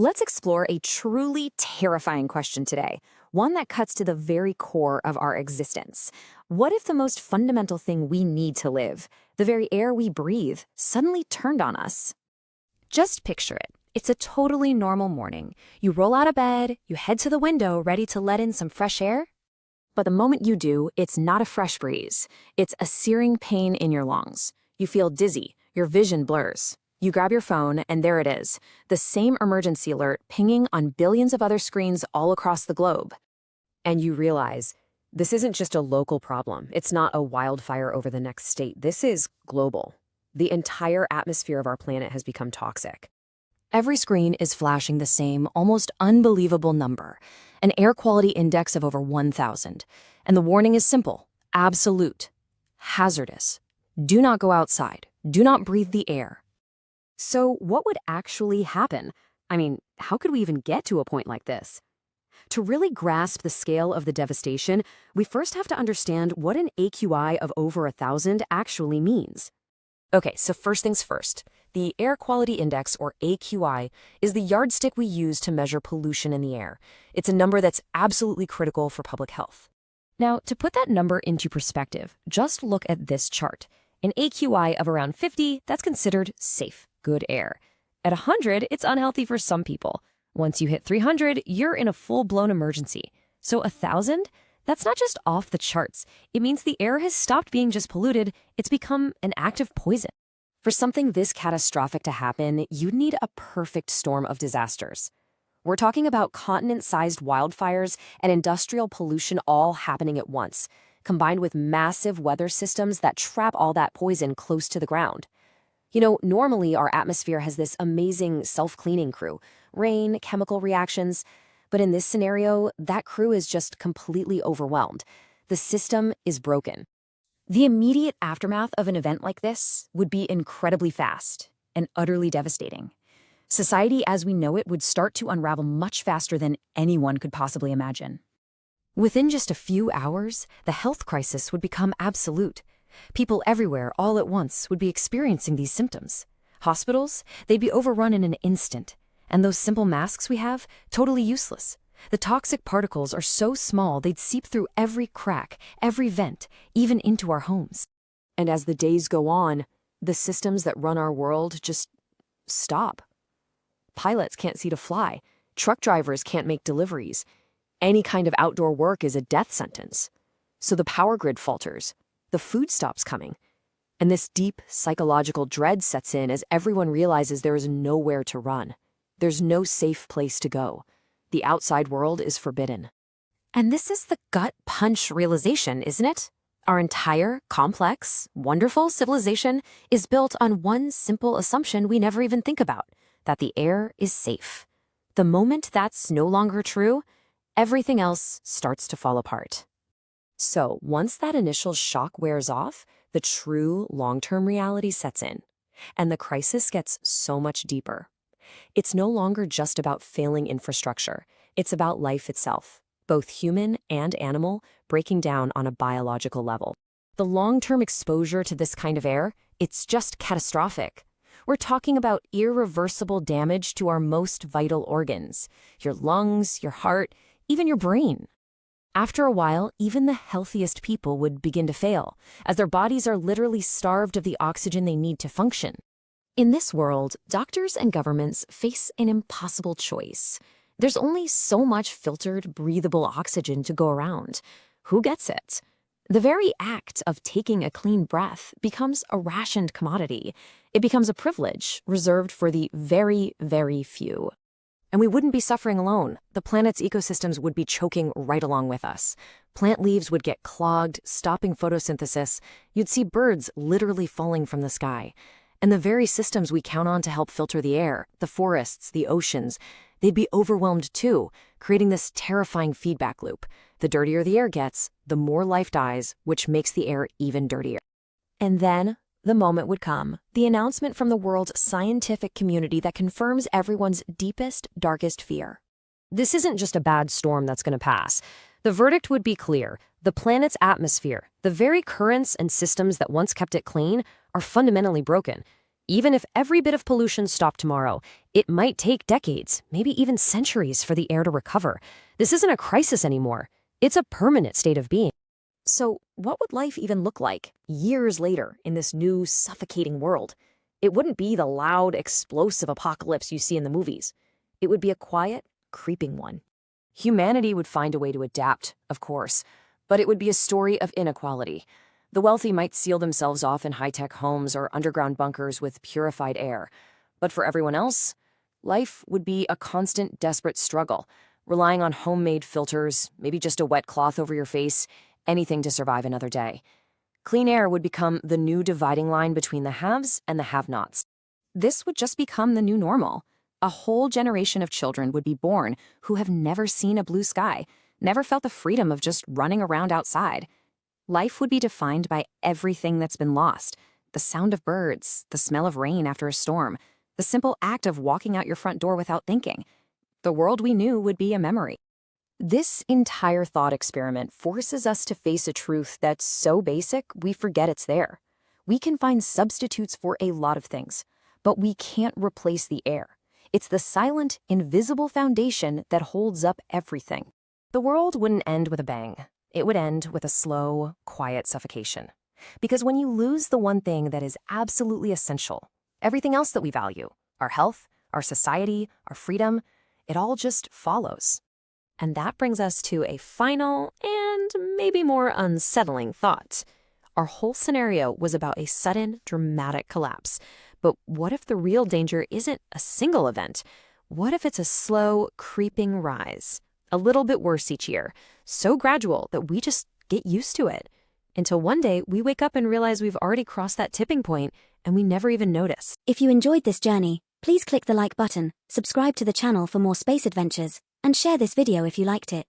Let's explore a truly terrifying question today, one that cuts to the very core of our existence. What if the most fundamental thing we need to live, the very air we breathe, suddenly turned on us? Just picture it. It's a totally normal morning. You roll out of bed, you head to the window ready to let in some fresh air. But the moment you do, it's not a fresh breeze. It's a searing pain in your lungs. You feel dizzy, your vision blurs. You grab your phone, and there it is, the same emergency alert pinging on billions of other screens all across the globe. And you realize, this isn't just a local problem. It's not a wildfire over the next state. This is global. The entire atmosphere of our planet has become toxic. Every screen is flashing the same, almost unbelievable number, an air quality index of over 1,000. And the warning is simple, absolute, hazardous. Do not go outside. Do not breathe the air. So what would actually happen? I mean, how could we even get to a point like this? To really grasp the scale of the devastation, we first have to understand what an AQI of over 1,000 actually means. Okay, so first things first. The Air Quality Index, or AQI, is the yardstick we use to measure pollution in the air. It's a number that's absolutely critical for public health. Now, to put that number into perspective, just look at this chart. An AQI of around 50, that's considered safe, good air. At 100, it's unhealthy for some people. Once you hit 300, you're in a full-blown emergency. So 1,000? That's not just off the charts. It means the air has stopped being just polluted, it's become an active poison. For something this catastrophic to happen, you'd need a perfect storm of disasters. We're talking about continent-sized wildfires and industrial pollution all happening at once, combined with massive weather systems that trap all that poison close to the ground. You know, normally our atmosphere has this amazing self-cleaning crew, rain, chemical reactions, but in this scenario, that crew is just completely overwhelmed. The system is broken. The immediate aftermath of an event like this would be incredibly fast and utterly devastating. Society as we know it would start to unravel much faster than anyone could possibly imagine. Within just a few hours, the health crisis would become absolute. People everywhere, all at once, would be experiencing these symptoms. Hospitals, they'd be overrun in an instant. And those simple masks we have, totally useless. The toxic particles are so small they'd seep through every crack, every vent, even into our homes. And as the days go on, the systems that run our world just stop. Pilots can't see to fly. Truck drivers can't make deliveries. Any kind of outdoor work is a death sentence. So the power grid falters. The food stops coming. And this deep psychological dread sets in as everyone realizes there is nowhere to run. There's no safe place to go. The outside world is forbidden. And this is the gut punch realization, isn't it? Our entire, complex, wonderful civilization is built on one simple assumption we never even think about, that the air is safe. The moment that's no longer true, everything else starts to fall apart. So once that initial shock wears off, the true long-term reality sets in, and the crisis gets so much deeper. It's no longer just about failing infrastructure. It's about life itself, both human and animal, breaking down on a biological level. The long-term exposure to this kind of air, it's just catastrophic. We're talking about irreversible damage to our most vital organs, your lungs, your heart, even your brain. After a while, even the healthiest people would begin to fail, as their bodies are literally starved of the oxygen they need to function. In this world, doctors and governments face an impossible choice. There's only so much filtered, breathable oxygen to go around. Who gets it? The very act of taking a clean breath becomes a rationed commodity. It becomes a privilege reserved for the very, very few. And we wouldn't be suffering alone. The planet's ecosystems would be choking right along with us. Plant leaves would get clogged, stopping photosynthesis. You'd see birds literally falling from the sky. And the very systems we count on to help filter the air, the forests, the oceans, they'd be overwhelmed too, creating this terrifying feedback loop. The dirtier the air gets, the more life dies, which makes the air even dirtier. And then the moment would come, the announcement from the world's scientific community that confirms everyone's deepest, darkest fear. This isn't just a bad storm that's going to pass. The verdict would be clear. The planet's atmosphere, the very currents and systems that once kept it clean, are fundamentally broken. Even if every bit of pollution stopped tomorrow, it might take decades, maybe even centuries for the air to recover. This isn't a crisis anymore. It's a permanent state of being. So, what would life even look like years later in this new, suffocating world? It wouldn't be the loud, explosive apocalypse you see in the movies. It would be a quiet, creeping one. Humanity would find a way to adapt, of course, but it would be a story of inequality. The wealthy might seal themselves off in high-tech homes or underground bunkers with purified air. But for everyone else, life would be a constant, desperate struggle, relying on homemade filters, maybe just a wet cloth over your face, anything to survive another day. Clean air would become the new dividing line between the haves and the have-nots. This would just become the new normal. A whole generation of children would be born who have never seen a blue sky, never felt the freedom of just running around outside. Life would be defined by everything that's been lost: the sound of birds, the smell of rain after a storm, the simple act of walking out your front door without thinking. The world we knew would be a memory. This entire thought experiment forces us to face a truth that's so basic we forget it's there. We can find substitutes for a lot of things, but we can't replace the air. It's the silent, invisible foundation that holds up everything. The world wouldn't end with a bang. It would end with a slow, quiet suffocation. Because when you lose the one thing that is absolutely essential, everything else that we value, our health, our society, our freedom, it all just follows. And that brings us to a final and maybe more unsettling thought. Our whole scenario was about a sudden, dramatic collapse. But what if the real danger isn't a single event? What if it's a slow, creeping rise? A little bit worse each year, so gradual that we just get used to it. Until one day we wake up and realize we've already crossed that tipping point and we never even noticed. If you enjoyed this journey, please click the like button, subscribe to the channel for more space adventures, and share this video if you liked it.